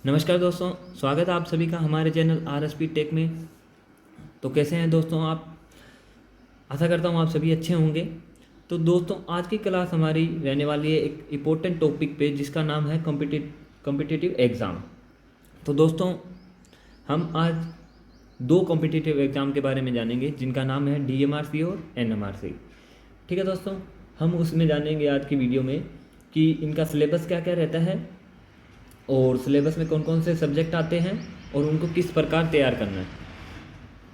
नमस्कार दोस्तों, स्वागत है आप सभी का हमारे चैनल RSP टेक में। तो कैसे हैं दोस्तों आप? आशा करता हूँ आप सभी अच्छे होंगे। तो दोस्तों, आज की क्लास हमारी रहने वाली है एक इम्पोर्टेंट टॉपिक पे जिसका नाम है कॉम्पिटिटिव एग्ज़ाम। तो दोस्तों, हम आज दो कॉम्पिटिटिव एग्ज़ाम के बारे में जानेंगे जिनका नाम है DMRC और NMRC। ठीक है दोस्तों, हम उसमें जानेंगे आज की वीडियो में कि इनका सिलेबस क्या क्या रहता है और सिलेबस में कौन कौन से सब्जेक्ट आते हैं और उनको किस प्रकार तैयार करना है।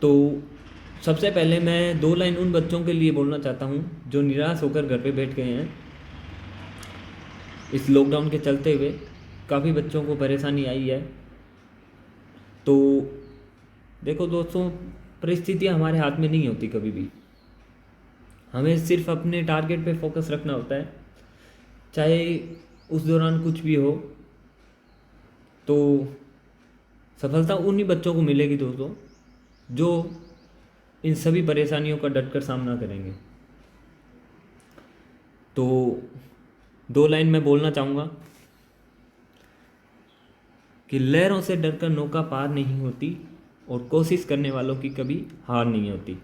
तो सबसे पहले मैं दो लाइन उन बच्चों के लिए बोलना चाहता हूँ जो निराश होकर घर पे बैठ गए हैं। इस लॉकडाउन के चलते हुए काफ़ी बच्चों को परेशानी आई है। तो देखो दोस्तों, परिस्थितियाँ हमारे हाथ में नहीं होती कभी भी। हमें सिर्फ अपने टारगेट पे फोकस रखना होता है, चाहे उस दौरान कुछ भी हो। तो सफलता उन्हीं बच्चों को मिलेगी दोस्तों जो इन सभी परेशानियों का डटकर सामना करेंगे। तो दो लाइन मैं बोलना चाहूँगा कि लहरों से डरकर नौका पार नहीं होती और कोशिश करने वालों की कभी हार नहीं होती।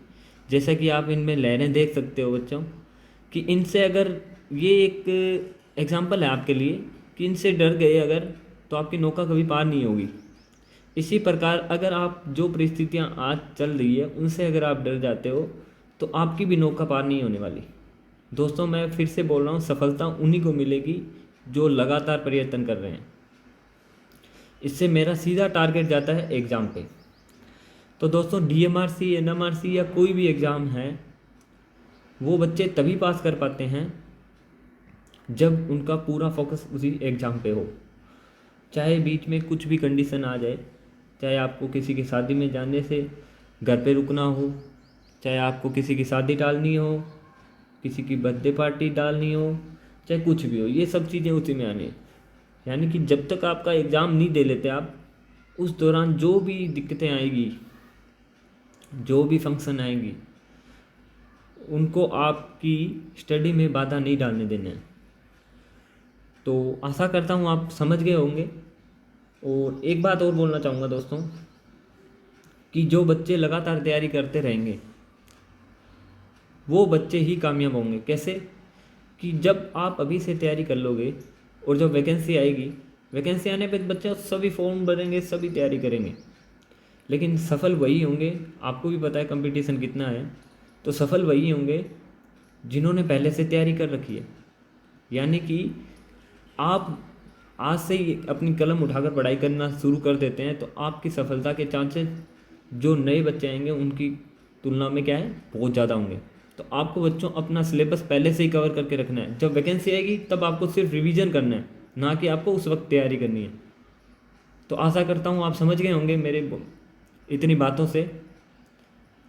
जैसा कि आप इनमें लहरें देख सकते हो बच्चों, कि इनसे अगर ये एक एग्जाम्पल है आपके लिए कि इनसे डर गए अगर, तो आपकी नौका कभी पार नहीं होगी। इसी प्रकार अगर आप जो परिस्थितियाँ आज चल रही है उनसे अगर आप डर जाते हो तो आपकी भी नौका पार नहीं होने वाली। दोस्तों, मैं फिर से बोल रहा हूँ, सफलता उन्हीं को मिलेगी जो लगातार प्रयत्न कर रहे हैं। इससे मेरा सीधा टारगेट जाता है एग्ज़ाम पे। तो दोस्तों, DMRC, NMRC या कोई भी एग्ज़ाम है वो बच्चे तभी पास कर पाते हैं जब उनका पूरा फोकस उसी एग्ज़ाम पे हो। चाहे बीच में कुछ भी कंडीशन आ जाए, चाहे आपको किसी की शादी में जाने से घर पे रुकना हो, चाहे आपको किसी की शादी टालनी हो, किसी की बर्थडे पार्टी डालनी हो, चाहे कुछ भी हो, ये सब चीज़ें उसी में आनी है। यानी कि जब तक आपका एग्ज़ाम नहीं दे लेते आप, उस दौरान जो भी दिक्कतें आएगी, जो भी फंक्शन आएंगी, उनको आपकी स्टडी में बाधा नहीं डालने देना है। तो आशा करता हूँ आप समझ गए होंगे। और एक बात और बोलना चाहूँगा दोस्तों, कि जो बच्चे लगातार तैयारी करते रहेंगे वो बच्चे ही कामयाब होंगे। कैसे? कि जब आप अभी से तैयारी कर लोगे और जब वैकेंसी आएगी, वैकेंसी आने पे बच्चे सभी फॉर्म भरेंगे, सभी तैयारी करेंगे, लेकिन सफल वही होंगे। आपको भी पता है कंपटीशन कितना है। तो सफल वही होंगे जिन्होंने पहले से तैयारी कर रखी है। यानी कि आप आज से ही अपनी कलम उठाकर पढ़ाई करना शुरू कर देते हैं तो आपकी सफलता के चांसेस जो नए बच्चे आएंगे उनकी तुलना में क्या है, बहुत ज़्यादा होंगे। तो आपको बच्चों अपना सिलेबस पहले से ही कवर करके रखना है। जब वैकेंसी आएगी तब आपको सिर्फ रिवीजन करना है, ना कि आपको उस वक्त तैयारी करनी है। तो आशा करता हूँ आप समझ गए होंगे मेरे इतनी बातों से।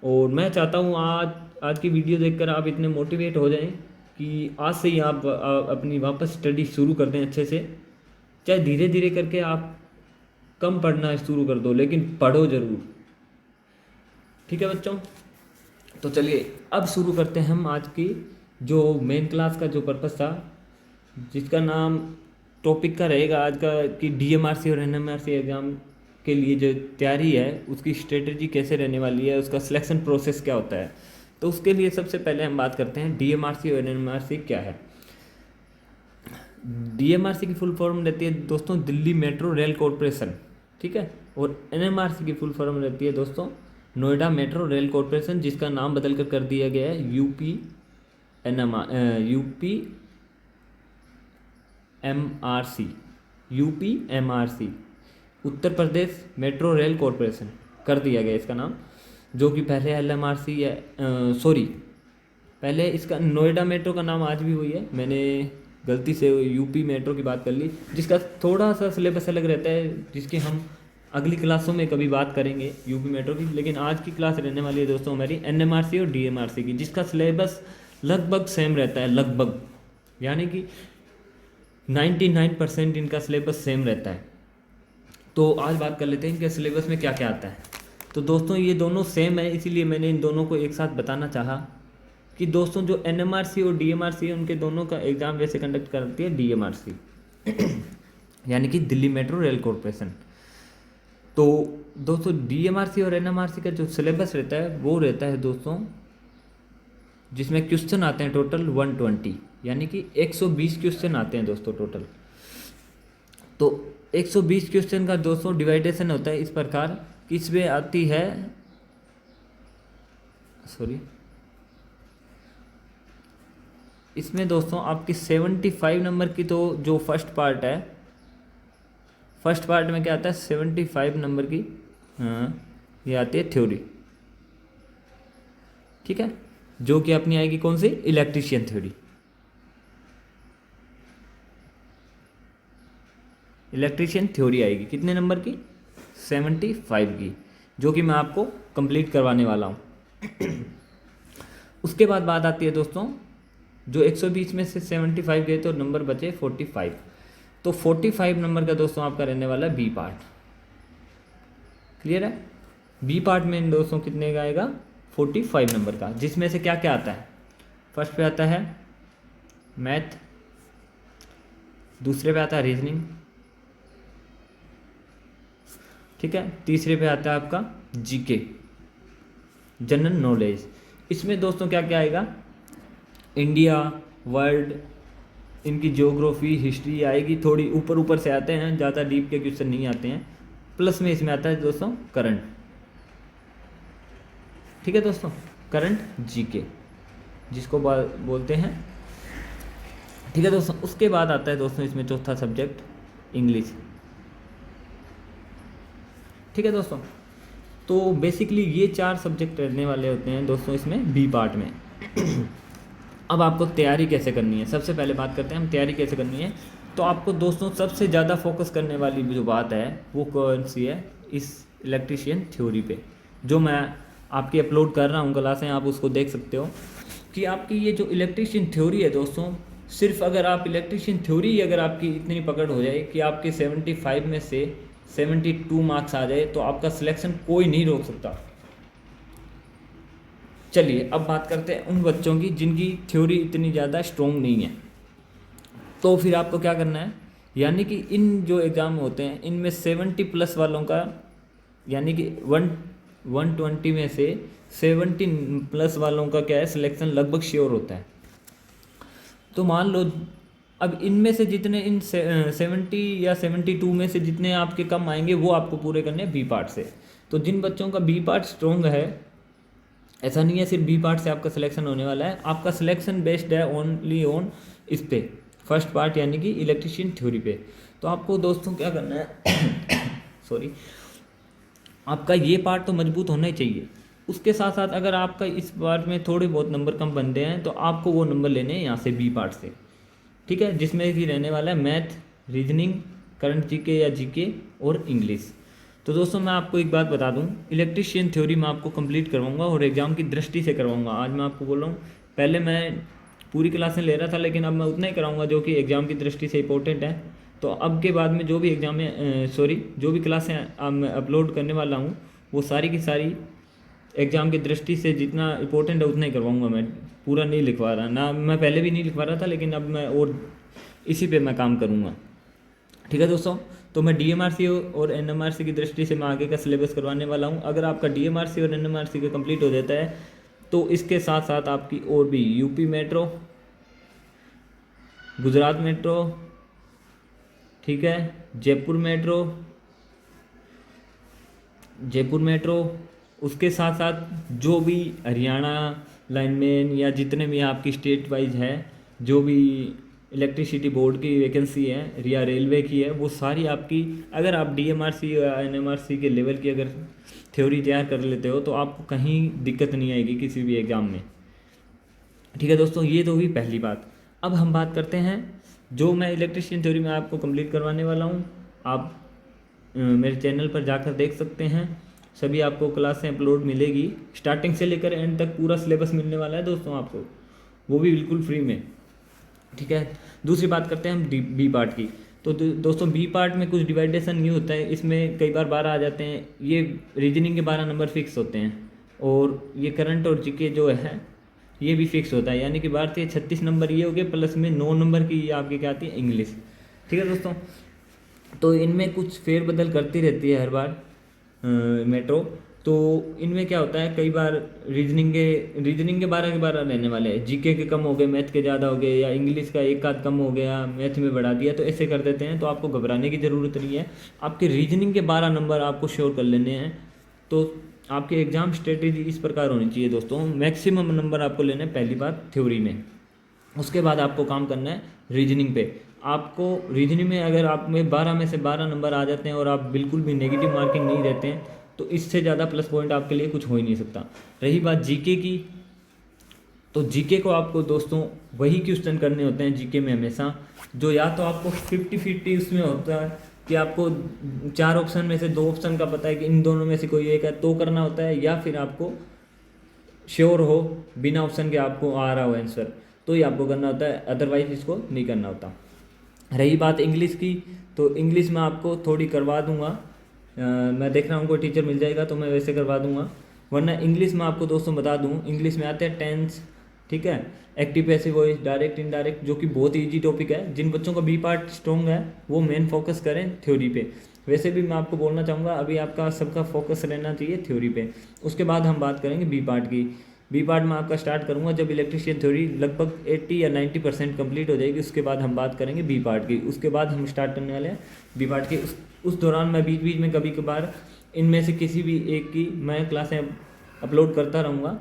और मैं चाहता हूँ आज की वीडियो देखकर आप इतने मोटिवेट हो जाएं कि आज से ही आप अपनी वापस स्टडी शुरू कर दें अच्छे से। चाहे धीरे धीरे करके आप कम पढ़ना शुरू कर दो, लेकिन पढ़ो ज़रूर। ठीक है बच्चों, तो चलिए अब शुरू करते हैं हम आज की जो मेन क्लास का जो पर्पस था, जिसका नाम टॉपिक का रहेगा आज का कि DMRC और NMRC एग्ज़ाम के लिए जो तैयारी है उसकी स्ट्रेटजी कैसे रहने वाली है, उसका सिलेक्शन प्रोसेस क्या होता है। तो उसके लिए सबसे पहले हम बात करते हैं DMRC और NMRC क्या है। DMRC की फुल फॉर्म रहती है दोस्तों दिल्ली मेट्रो रेल कॉरपोरेशन, ठीक है। और NMRC की फुल फॉर्म रहती है दोस्तों नोएडा मेट्रो रेल कॉरपोरेशन, जिसका नाम बदल कर दिया गया है UPMRC, Uttar Pradesh metro rail corporation कर दिया गया इसका नाम। जो कि पहले LMRC है, पहले इसका नोएडा मेट्रो का नाम आज भी वही है। मैंने गलती से UP मेट्रो की बात कर ली, जिसका थोड़ा सा सिलेबस अलग रहता है, जिसकी हम अगली क्लासों में कभी बात करेंगे UP मेट्रो की। लेकिन आज की क्लास रहने वाली है दोस्तों हमारी NMRC और DMRC की, जिसका सिलेबस लगभग सेम रहता है, लगभग, यानी कि 99% इनका सिलेबस सेम रहता है। तो आज बात कर लेते हैं इनके सिलेबस में क्या क्या आता है। तो दोस्तों, ये दोनों सेम है, इसीलिए मैंने इन दोनों को एक साथ बताना चाहा कि दोस्तों जो NMRC और DMRC है उनके दोनों का एग्ज़ाम वैसे कंडक्ट करती है DMRC। यानी कि दिल्ली मेट्रो रेल कॉरपोरेशन। तो दोस्तों डीएमआरसी और एनएमआरसी का जो सिलेबस रहता है वो रहता है दोस्तों, जिसमें क्वेश्चन आते हैं टोटल 120, यानी कि 120 क्वेश्चन आते हैं दोस्तों टोटल। तो 120 क्वेश्चन का दोस्तों डिवाइडेशन होता है इस प्रकार कि इसमें आती है इसमें दोस्तों आपकी 75 नंबर की, तो जो फर्स्ट पार्ट है, फर्स्ट पार्ट में क्या आता है 75 नंबर की, हाँ ये आती है थ्योरी, ठीक है, जो कि अपनी आएगी कौन सी, इलेक्ट्रीशियन थ्योरी। इलेक्ट्रीशियन थ्योरी आएगी कितने नंबर की, 75 की, जो कि मैं आपको कंप्लीट करवाने वाला हूँ। उसके बाद बात आती है दोस्तों, जो 120 में से 75 गए तो नंबर बचे 45। तो 45 नंबर का दोस्तों आपका रहने वाला है बी पार्ट। क्लियर है? बी पार्ट में दोस्तों कितने का आएगा, 45 नंबर का, जिसमें से क्या क्या आता है। फर्स्ट पे आता है मैथ, दूसरे पे आता है रीजनिंग, ठीक है, तीसरे पे आता है आपका जीके, जनरल नॉलेज। इसमें दोस्तों क्या क्या आएगा, इंडिया, वर्ल्ड, इनकी ज्योग्राफी, हिस्ट्री आएगी, थोड़ी ऊपर ऊपर से आते हैं, ज़्यादा डीप के क्वेश्चन नहीं आते हैं। प्लस में इसमें आता है दोस्तों करंट, ठीक है दोस्तों, करंट जीके जिसको बोलते हैं, ठीक है दोस्तों। उसके बाद आता है दोस्तों इसमें चौथा सब्जेक्ट इंग्लिश, ठीक है दोस्तों। तो बेसिकली ये 4 सब्जेक्ट रहने वाले होते हैं दोस्तों इसमें बी पार्ट में। अब आपको तैयारी कैसे करनी है, सबसे पहले बात करते हैं हम तैयारी कैसे करनी है। तो आपको दोस्तों सबसे ज़्यादा फोकस करने वाली जो बात है वो कौन सी है, इस इलेक्ट्रीशियन थ्योरी पे, जो मैं आपकी अपलोड कर रहा हूँ क्लासें, आप उसको देख सकते हो कि आपकी ये जो इलेक्ट्रीशियन थ्योरी है दोस्तों, सिर्फ अगर आप इलेक्ट्रीशियन थ्योरी अगर आपकी इतनी पकड़ हो जाए कि आपके 75 में से 72 मार्क्स आ जाए, तो आपका सिलेक्शन कोई नहीं रोक सकता। चलिए अब बात करते हैं उन बच्चों की जिनकी थ्योरी इतनी ज़्यादा स्ट्रॉन्ग नहीं है। तो फिर आपको क्या करना है, यानी कि इन जो एग्ज़ाम होते हैं इनमें 70 प्लस वालों का, यानी कि 120 में से 70 प्लस वालों का क्या है, सिलेक्शन लगभग श्योर होता है। तो मान लो अब इनमें से जितने इन 70 या 72 में से जितने आपके कम आएंगे वो आपको पूरे करने हैं बी पार्ट से। तो जिन बच्चों का बी पार्ट स्ट्रॉन्ग है, ऐसा नहीं है सिर्फ बी पार्ट से आपका सिलेक्शन होने वाला है, आपका सिलेक्शन बेस्ड है ओनली ऑन इस पे फर्स्ट पार्ट यानी कि इलेक्ट्रीशियन थ्योरी पे। तो आपको दोस्तों क्या करना है सॉरी, आपका ये पार्ट तो मजबूत होना ही चाहिए। उसके साथ साथ अगर आपका इस पार्ट में थोड़े बहुत नंबर कम बनते हैं तो आपको वो नंबर लेने हैं यहाँ से बी पार्ट से, ठीक है, जिसमें कि रहने वाला है मैथ, रीजनिंग, करंट जीके या जीके और इंग्लिश। तो दोस्तों मैं आपको एक बात बता दूं, इलेक्ट्रीशियन थ्योरी मैं आपको कंप्लीट करवाऊंगा और एग्ज़ाम की दृष्टि से करवाऊंगा। आज मैं आपको बोल रहा हूँ, पहले मैं पूरी क्लासें ले रहा था लेकिन अब मैं उतना ही कराऊंगा जो कि एग्ज़ाम की दृष्टि से इंपॉर्टेंट है। तो अब के बाद में जो भी एग्ज़ाम में जो भी क्लासें अब मैं अपलोड करने वाला हूँ वो सारी की सारी एग्ज़ाम की दृष्टि से जितना इंपॉर्टेंट है उतना ही करवाऊँगा। मैं पूरा नहीं लिखवा रहा ना, मैं पहले भी नहीं लिखवा रहा था लेकिन अब मैं और इसी पे मैं काम करूँगा, ठीक है दोस्तों। तो मैं डीएमआरसी और एनएमआरसी की दृष्टि से मैं आगे का सिलेबस करवाने वाला हूँ। अगर आपका डीएमआरसी और एनएमआरसी का कंप्लीट हो जाता है तो इसके साथ साथ आपकी और भी यूपी मेट्रो, गुजरात मेट्रो, ठीक है, जयपुर मेट्रो, उसके साथ साथ जो भी हरियाणा लाइनमैन या जितने भी आपकी स्टेट वाइज है, जो भी इलेक्ट्रिसिटी बोर्ड की वैकेंसी है या रेलवे की है, वो सारी आपकी, अगर आप डीएमआरसी या एनएमआरसी के लेवल की अगर थ्योरी तैयार कर लेते हो तो आपको कहीं दिक्कत नहीं आएगी किसी भी एग्ज़ाम में, ठीक है दोस्तों। ये तो हुई पहली बात। अब हम बात करते हैं जो मैं इलेक्ट्रिशियन थ्योरी में आपको कंप्लीट करवाने वाला हूँ। आप मेरे चैनल पर जाकर देख सकते हैं, सभी आपको क्लासें अपलोड मिलेगी, स्टार्टिंग से लेकर एंड तक पूरा सिलेबस मिलने वाला है दोस्तों आपको, वो भी बिल्कुल फ्री में, ठीक है। दूसरी बात करते हैं हम बी पार्ट की। तो दोस्तों बी पार्ट में कुछ डिवाइडेशन ये होता है, इसमें कई बार 12 आ जाते हैं, ये रीजनिंग के 12 नंबर फिक्स होते हैं और ये करंट और जीके जो है ये भी फिक्स होता है, यानी कि भारतीय 36 नंबर ये हो गए, प्लस में 9 नंबर की आपकी क्या आती है, इंग्लिश, ठीक है दोस्तों। तो इनमें कुछ फेरबदल करती रहती है हर बार मेट्रो। तो इनमें क्या होता है, कई बार रीजनिंग के 12 के 12 रहने वाले हैं, जीके के कम हो गए, मैथ के ज़्यादा हो गए, या इंग्लिश का एक आध कम हो गया, मैथ में बढ़ा दिया, तो ऐसे कर देते हैं। तो आपको घबराने की ज़रूरत नहीं है, आपके रीजनिंग के 12 नंबर आपको श्योर कर लेने हैं। तो आपकी एग्ज़ाम स्ट्रेटेजी इस प्रकार होनी चाहिए दोस्तों, मैक्सिमम नंबर आपको लेने हैं पहली बात थ्योरी में, उसके बाद आपको काम करना है रीजनिंग पे। आपको रीजनिंग में अगर आप में 12 में से 12 नंबर आ जाते हैं और आप बिल्कुल भी नेगेटिव मार्किंग नहीं देते हैं, तो इससे ज़्यादा प्लस पॉइंट आपके लिए कुछ हो ही नहीं सकता। रही बात जीके की, तो जीके को आपको दोस्तों वही क्वेश्चन करने होते हैं जीके में हमेशा, जो या तो आपको 50-50 उसमें होता है कि आपको 4 ऑप्शन में से 2 ऑप्शन का पता है कि इन दोनों में से कोई एक है तो करना होता है, या फिर आपको श्योर हो बिना ऑप्शन के आपको आ रहा हो आंसर तो ही आपको करना होता है, अदरवाइज इसको नहीं करना होता। रही बात इंग्लिश की, तो इंग्लिश में आपको थोड़ी करवा दूंगा, मैं देख रहा हूँ कोई टीचर मिल जाएगा तो मैं वैसे करवा दूंगा, वरना इंग्लिश में आपको दोस्तों बता दूँ, इंग्लिश में आते हैं टेंस, ठीक है, active passive voice, direct indirect, जो कि बहुत ईजी टॉपिक है। जिन बच्चों का बी पार्ट स्ट्रॉन्ग है वो मेन फोकस करें थ्योरी पे। वैसे भी मैं आपको बोलना चाहूँगा अभी आपका सबका फोकस रहना चाहिए थ्योरी पे, उसके बाद हम बात करेंगे बी पार्ट की। बी पार्ट में आपका स्टार्ट करूँगा जब इलेक्ट्रिशियन थ्योरी लगभग 80 या 90% कंप्लीट हो जाएगी, उसके बाद हम बात करेंगे बी पार्ट की। उसके बाद हम स्टार्ट करने वाले हैं बी पार्ट की। उस दौरान मैं बीच बीच में कभी कभार इनमें से किसी भी एक की मैं क्लासें अपलोड करता रहूँगा,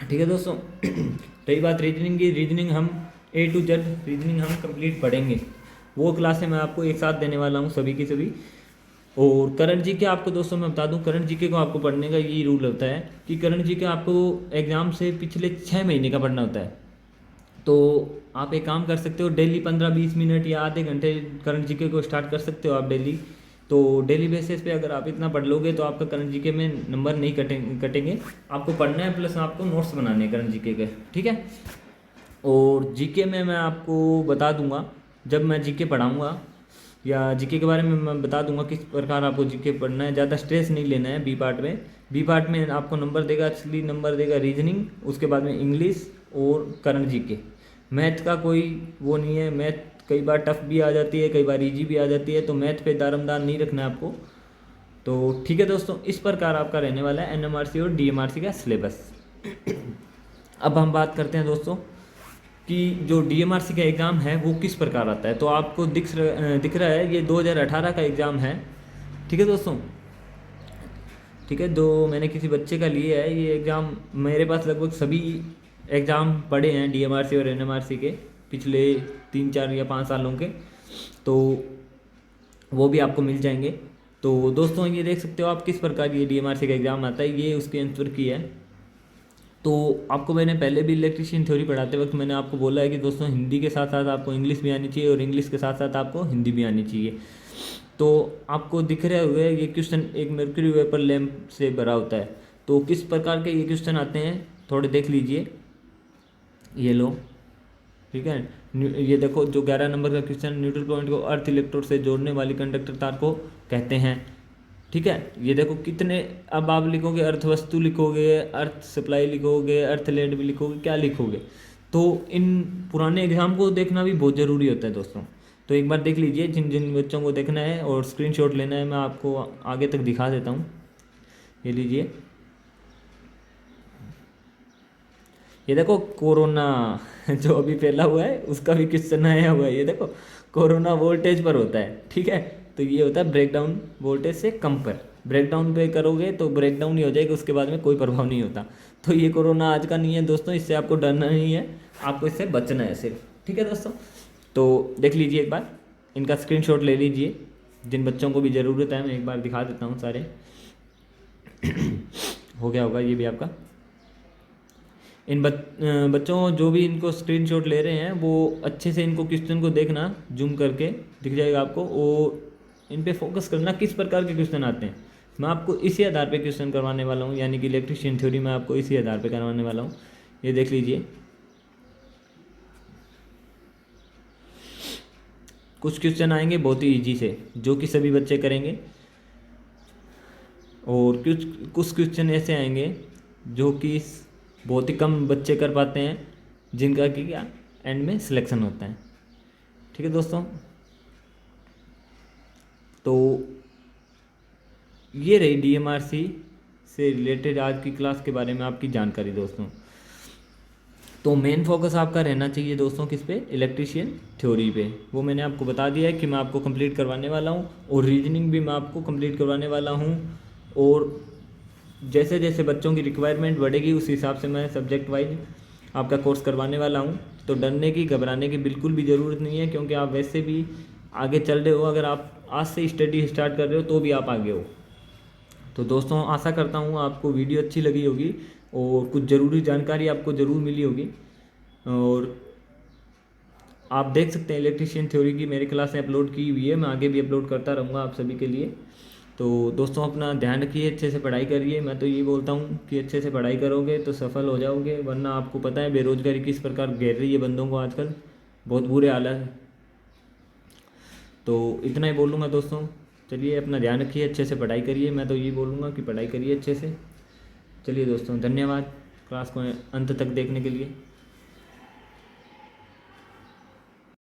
ठीक है दोस्तों। रही बात रीजनिंग की, रीजनिंग हम A to Z रीजनिंग हम कंप्लीट पढ़ेंगे, वो क्लासें मैं आपको एक साथ देने वाला हूँ सभी की सभी। और करंट जीके आपको दोस्तों मैं बता दूं, करंट जीके को आपको पढ़ने का ये रूल होता है कि करंट जीके आपको एग्ज़ाम से पिछले 6 महीने का पढ़ना होता है। तो आप एक काम कर सकते हो, डेली 15-20 मिनट या आधे घंटे करंट जीके को स्टार्ट कर सकते हो आप डेली। तो डेली बेसिस पे अगर आप इतना पढ़ लोगे तो आपका करंट जीके में नंबर नहीं कटेंगे। आपको पढ़ना है प्लस आपको नोट्स बनाने हैं करंट जीके के, ठीक है। और जीके में मैं आपको बता दूंगा जब मैं जीके पढ़ाऊँगा, या जीके के बारे में मैं बता दूंगा किस प्रकार आपको जीके पढ़ना है, ज़्यादा स्ट्रेस नहीं लेना है बी पार्ट में। बी पार्ट में आपको नंबर देगा, असली नंबर देगा रीजनिंग, उसके बाद में इंग्लिश और करंट जीके। मैथ का कोई वो नहीं है, मैथ कई बार टफ भी आ जाती है, कई बार इजी भी आ जाती है, तो मैथ पे दारमदार नहीं रखना है आपको। तो ठीक है दोस्तों, इस प्रकार आपका रहने वाला है NMRC और DMRC का सिलेबस। अब हम बात करते हैं दोस्तों कि जो DMRC का एग्ज़ाम है वो किस प्रकार आता है। तो आपको दिख रहा है ये 2018 का एग्ज़ाम है, ठीक है दोस्तों, ठीक है। जो मैंने किसी बच्चे का लिया है ये एग्ज़ाम, मेरे पास लगभग सभी एग्ज़ाम पढ़े हैं DMRC और NMRC के पिछले 3-4 या 5 सालों के, तो वो भी आपको मिल जाएंगे। तो दोस्तों ये देख सकते हो आप किस प्रकार ये DMRC का एग्ज़ाम आता है, ये उसके आंसर की है। तो आपको मैंने पहले भी इलेक्ट्रिशियन थ्योरी पढ़ाते वक्त मैंने आपको बोला है कि दोस्तों हिंदी के साथ साथ आपको इंग्लिश भी आनी चाहिए और इंग्लिश के साथ साथ आपको हिंदी भी आनी चाहिए। तो आपको दिख रहे हुए ये क्वेश्चन एक मर्क्यूरी वेपर लैंप से भरा होता है, तो किस प्रकार के ये क्वेश्चन आते हैं थोड़े देख लीजिए। ये लो, ठीक है, ये देखो जो 11 नंबर का क्वेश्चन, न्यूट्रल पॉइंट को अर्थ इलेक्ट्रोड से जोड़ने वाली कंडक्टर तार को कहते हैं, ठीक है। ये देखो कितने, अब आप लिखोगे अर्थ वस्तु लिखोगे, अर्थ सप्लाई लिखोगे, अर्थ लेड भी लिखोगे, क्या लिखोगे। तो इन पुराने एग्जाम को देखना भी बहुत ज़रूरी होता है दोस्तों। तो एक बार देख लीजिए जिन जिन बच्चों को देखना है और स्क्रीनशॉट लेना है, मैं आपको आगे तक दिखा देता हूँ। ये लीजिए, ये देखो कोरोना जो अभी फैला हुआ है उसका भी क्वेश्चन आया हुआ है। ये देखो कोरोना वोल्टेज पर होता है, ठीक है। तो ये होता है ब्रेकडाउन वोल्टेज से कम पर, ब्रेकडाउन पे करोगे तो ब्रेकडाउन ही हो जाएगा, उसके बाद में कोई प्रभाव नहीं होता। तो ये कोरोना आज का नहीं है दोस्तों, इससे आपको डरना नहीं है, आपको इससे बचना है सिर्फ, ठीक है दोस्तों। तो देख लीजिए एक बार, इनका स्क्रीनशॉट ले लीजिए, जिन बच्चों को भी ज़रूरत है मैं एक बार दिखा देता हूँ सारे। हो गया होगा ये भी आपका। इन बच्चों जो भी इनको स्क्रीनशॉट ले रहे हैं वो अच्छे से इनको क्वेश्चन को देखना, जूम करके दिख जाएगा आपको, और इन पे फोकस करना किस प्रकार के क्वेश्चन आते हैं। मैं आपको इसी आधार पे क्वेश्चन करवाने वाला हूँ, यानी कि इलेक्ट्रिशियन थ्योरी मैं आपको इसी आधार पे करवाने वाला हूँ। ये देख लीजिए, कुछ क्वेश्चन आएंगे बहुत ही ईजी से जो कि सभी बच्चे करेंगे, और कुछ क्वेश्चन ऐसे आएंगे जो कि बहुत ही कम बच्चे कर पाते हैं, जिनका कि क्या एंड में सिलेक्शन होता है, ठीक है दोस्तों। तो ये रही DMRC से रिलेटेड आज की क्लास के बारे में आपकी जानकारी दोस्तों। तो मेन फोकस आपका रहना चाहिए दोस्तों किस पे, इलेक्ट्रीशियन थ्योरी पे। वो मैंने आपको बता दिया है कि मैं आपको कंप्लीट करवाने वाला हूँ, और रीजनिंग भी मैं आपको कंप्लीट करवाने वाला हूँ। और जैसे जैसे बच्चों की रिक्वायरमेंट बढ़ेगी उस हिसाब से मैं सब्जेक्ट वाइज आपका कोर्स करवाने वाला हूँ। तो डरने की, घबराने की बिल्कुल भी ज़रूरत नहीं है, क्योंकि आप वैसे भी आगे चल रहे हो। अगर आप आज से स्टडी स्टार्ट कर रहे हो तो भी आप आगे हो। तो दोस्तों आशा करता हूँ आपको वीडियो अच्छी लगी होगी और कुछ ज़रूरी जानकारी आपको ज़रूर मिली होगी। और आप देख सकते हैं इलेक्ट्रीशियन थ्योरी की मेरी क्लासें अपलोड की हुई है, मैं आगे भी अपलोड करता रहूँगा आप सभी के लिए। तो दोस्तों अपना ध्यान रखिए, अच्छे से पढ़ाई करिए। मैं तो ये बोलता हूँ कि अच्छे से पढ़ाई करोगे तो सफल हो जाओगे, वरना आपको पता है बेरोजगारी किस प्रकार घेर रही है बंदों को आजकल, बहुत बुरे हालत है। तो इतना ही बोलूँगा दोस्तों। चलिए अपना ध्यान रखिए, अच्छे से पढ़ाई करिए। मैं तो ये बोलूँगा कि पढ़ाई करिए अच्छे से। चलिए दोस्तों धन्यवाद क्लास को अंत तक देखने के लिए।